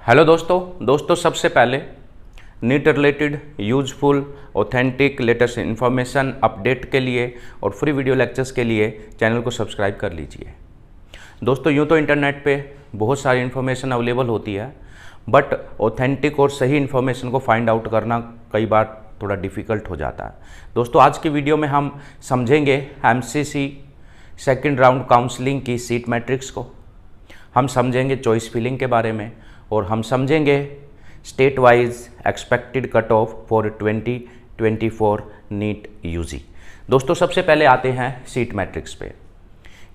Hello दोस्तों सबसे पहले NEET related useful authentic latest information update के लिए और फ्री वीडियो लेक्चर्स के लिए चैनल को सब्सक्राइब कर लीजिए। दोस्तों यूँ तो इंटरनेट पे बहुत सारी इन्फॉर्मेशन अवेलेबल होती है, बट ऑथेंटिक और सही इन्फॉर्मेशन को फाइंड आउट करना कई बार थोड़ा डिफ़िकल्ट हो जाता है। दोस्तों आज की वीडियो में हम समझेंगे MCC सेकेंड राउंड काउंसलिंग की सीट मैट्रिक्स को, हम समझेंगे चॉइस फिलिंग के बारे में और हम समझेंगे state wise expected cut off for 2024 NEET UG. दोस्तों सबसे पहले आते हैं सीट मैट्रिक्स पे।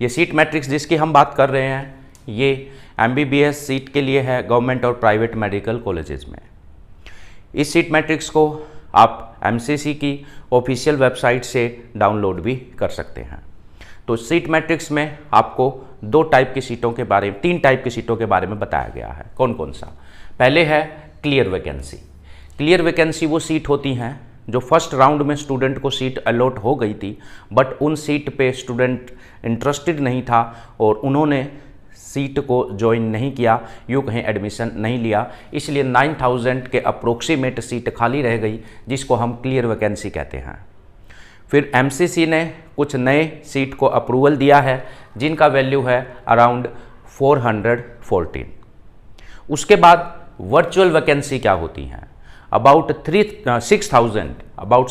ये सीट मैट्रिक्स जिसकी हम बात कर रहे हैं ये MBBS सीट के लिए है गवर्नमेंट और प्राइवेट मेडिकल कॉलेजेस में। इस सीट मैट्रिक्स को आप MCC की ऑफिशियल वेबसाइट से डाउनलोड भी कर सकते हैं। तो सीट मैट्रिक्स में आपको तीन टाइप की सीटों के बारे में बताया गया है। कौन कौन सा? पहले है क्लियर वैकेंसी। क्लियर वैकेंसी वो सीट होती हैं जो फर्स्ट राउंड में स्टूडेंट को सीट अलॉट हो गई थी, बट उन सीट पे स्टूडेंट इंटरेस्टेड नहीं था और उन्होंने सीट को ज्वाइन नहीं किया, यूँ कहीं एडमिशन नहीं लिया, इसलिए 9000 के अप्रोक्सीमेट सीट खाली रह गई, जिसको हम क्लियर वैकेंसी कहते हैं। फिर MCC ने कुछ नए सीट को अप्रूवल दिया है जिनका वैल्यू है अराउंड 414। उसके बाद वर्चुअल वैकेंसी क्या होती हैं? अबाउट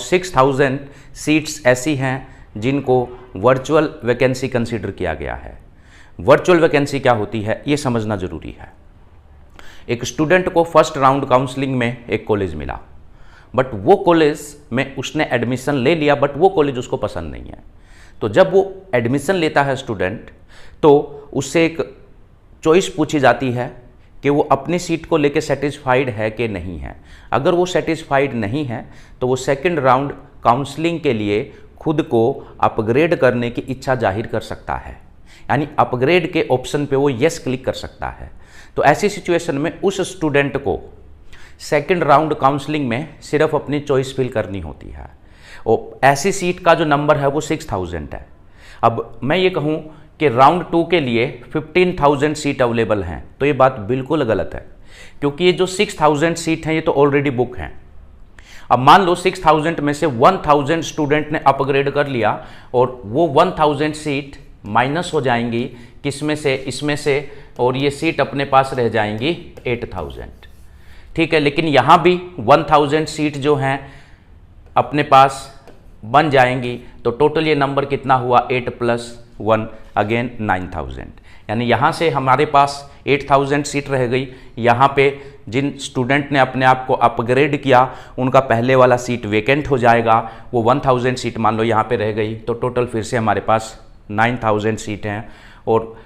6000 सीट्स ऐसी हैं जिनको वर्चुअल वैकेंसी कंसीडर किया गया है। वर्चुअल वैकेंसी क्या होती है ये समझना जरूरी है। एक स्टूडेंट को फर्स्ट राउंड काउंसलिंग में एक कॉलेज मिला, बट वो कॉलेज में उसने एडमिशन ले लिया, बट वो कॉलेज उसको पसंद नहीं है। तो जब वो एडमिशन लेता है स्टूडेंट, तो उससे एक चॉइस पूछी जाती है कि वो अपनी सीट को लेके सेटिस्फाइड है कि नहीं है। अगर वो सेटिस्फाइड नहीं है तो वो सेकंड राउंड काउंसलिंग के लिए खुद को अपग्रेड करने की इच्छा जाहिर कर सकता है, यानी अपग्रेड के ऑप्शन पे वो यस क्लिक कर सकता है। तो ऐसी सिचुएशन में उस स्टूडेंट को सेकंड राउंड काउंसलिंग में सिर्फ अपनी चॉइस फिल करनी होती है और ऐसी सीट का जो नंबर है वो 6000 है। अब मैं ये कहूँ कि राउंड 2 के लिए 15000 सीट अवेलेबल हैं, तो ये बात बिल्कुल गलत है, क्योंकि ये जो 6000 सीट हैं ये तो ऑलरेडी बुक हैं। अब मान लो 6000 में से 1000 स्टूडेंट ने अपग्रेड कर लिया और वो 1000 सीट माइनस हो जाएंगी किसमें से? इसमें से, और ये सीट अपने पास रह जाएंगी 8000। ठीक है, लेकिन यहाँ भी 1000 सीट जो हैं अपने पास बन जाएंगी, तो टोटल ये नंबर कितना हुआ? 8 + 1 अगेन 9000। यानी यहाँ से हमारे पास 8000 सीट रह गई। यहाँ पे जिन स्टूडेंट ने अपने आप को अपग्रेड किया उनका पहले वाला सीट वेकेंट हो जाएगा, वो 1000 सीट मान लो यहाँ पे रह गई, तो टोटल फिर से हमारे पास 9000 सीट हैं और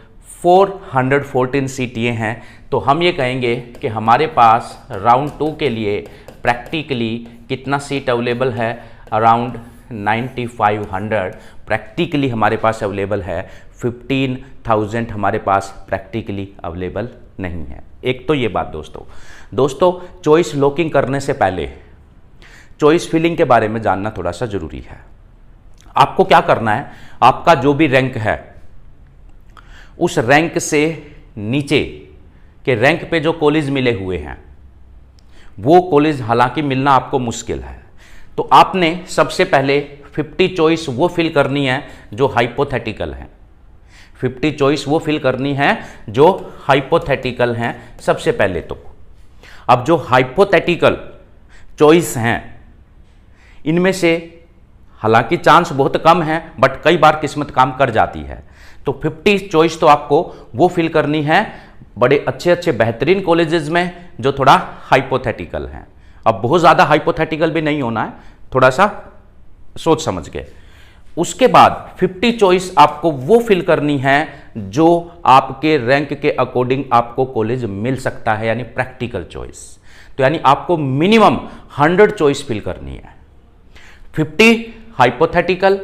414 सीट ये हैं। तो हम ये कहेंगे कि हमारे पास राउंड 2 के लिए प्रैक्टिकली कितना सीट अवेलेबल है? अराउंड 9500 प्रैक्टिकली हमारे पास अवेलेबल है। 15000 हमारे पास प्रैक्टिकली अवेलेबल नहीं है। एक तो ये बात दोस्तों चॉइस लॉकिंग करने से पहले चॉइस फिलिंग के बारे में जानना थोड़ा सा ज़रूरी है। आपको क्या करना है? आपका जो भी रैंक है उस रैंक से नीचे के रैंक पे जो कॉलेज मिले हुए हैं वो कॉलेज हालांकि मिलना आपको मुश्किल है, तो आपने सबसे पहले 50 चॉइस वो फिल करनी है जो हाइपोथेटिकल हैं। 50 चॉइस वो फिल करनी है जो हाइपोथेटिकल हैं सबसे पहले। तो अब जो हाइपोथेटिकल चॉइस हैं इनमें से हालांकि चांस बहुत कम है, बट कई बार किस्मत काम कर जाती है। तो 50 चॉइस तो आपको वो फिल करनी है बड़े अच्छे बेहतरीन कॉलेजेस में जो थोड़ा हाइपोथेटिकल हैं। अब बहुत ज़्यादा हाइपोथेटिकल भी नहीं होना है, थोड़ा सा सोच समझ के। उसके बाद 50 चॉइस आपको वो फिल करनी है जो आपके रैंक के अकॉर्डिंग आपको कॉलेज मिल सकता है, यानी प्रैक्टिकल चॉइस। तो यानी आपको मिनिमम 100 चॉइस फिल करनी है। 50 हाइपोथेटिकल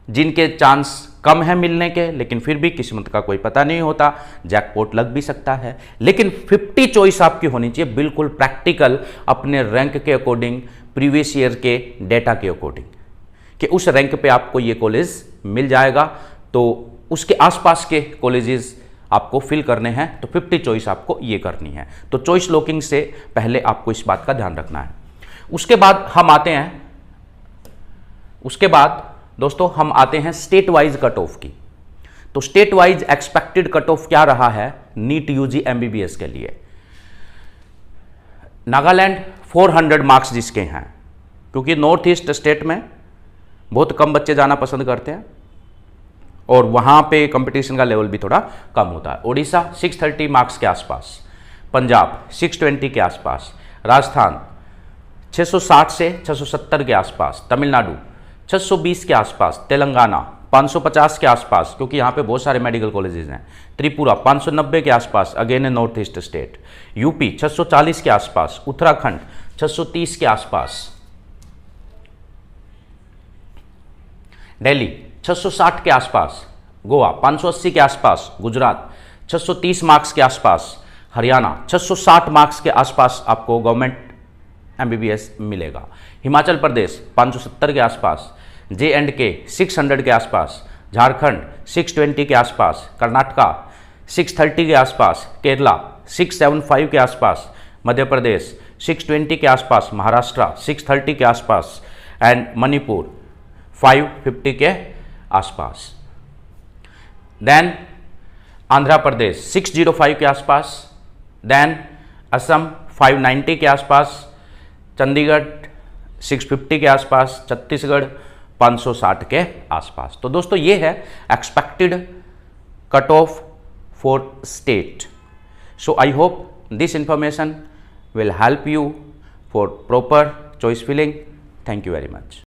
जिनके चांस कम है मिलने के, लेकिन फिर भी किस्मत का कोई पता नहीं होता, जैकपॉट लग भी सकता है। लेकिन 50 चॉइस आपकी होनी चाहिए बिल्कुल प्रैक्टिकल, अपने रैंक के अकॉर्डिंग, प्रीवियस ईयर के डेटा के अकॉर्डिंग, कि उस रैंक पे आपको ये कॉलेज मिल जाएगा। तो उसके आसपास के कॉलेजेस आपको फिल करने हैं तो 50 चॉइस आपको ये करनी है। तो चॉइस लॉकिंग से पहले आपको इस बात का ध्यान रखना है। उसके बाद हम आते हैं स्टेट वाइज कट ऑफ की। तो state wise expected cut of क्या रहा है नीट यूजी एमबीबीएस के लिए। नागालैंड 400 मार्क्स जिसके हैं, क्योंकि नॉर्थ ईस्ट स्टेट में बहुत कम बच्चे जाना पसंद करते हैं और वहाँ पे कंपटीशन का लेवल भी थोड़ा कम होता है। उड़ीसा 630 मार्क्स के आसपास, पंजाब 620 के आसपास, राजस्थान 660 से 670 के आसपास, तमिलनाडु 620 के आसपास, तेलंगाना 550 के आसपास, क्योंकि यहाँ पे बहुत सारे मेडिकल कॉलेजेस हैं, त्रिपुरा 590 के आसपास, अगेन ए नॉर्थ ईस्ट स्टेट, यूपी 640 के आसपास, उत्तराखंड 630 के आसपास, दिल्ली 660 के आसपास, गोवा 580 के आसपास, गुजरात 630 मार्क्स के आसपास, हरियाणा 660 मार्क्स के आसपास आपको गवर्नमेंट एमबीबीएस मिलेगा, हिमाचल प्रदेश 570 के आसपास, J&K 600 के आसपास, झारखंड 620 के आसपास, कर्नाटका 630 के आसपास, केरला 675 के आसपास, मध्य प्रदेश 620 के आसपास, महाराष्ट्र 630 के आसपास एंड मणिपुर 550 के आसपास। देन आंध्र प्रदेश 605 के आसपास, देन असम 590 के आसपास, चंडीगढ़ 650 के आसपास, छत्तीसगढ़ 560 के आसपास। तो दोस्तों ये है expected cut off for state. So I hope this information will help you for proper choice filling. Thank you very much.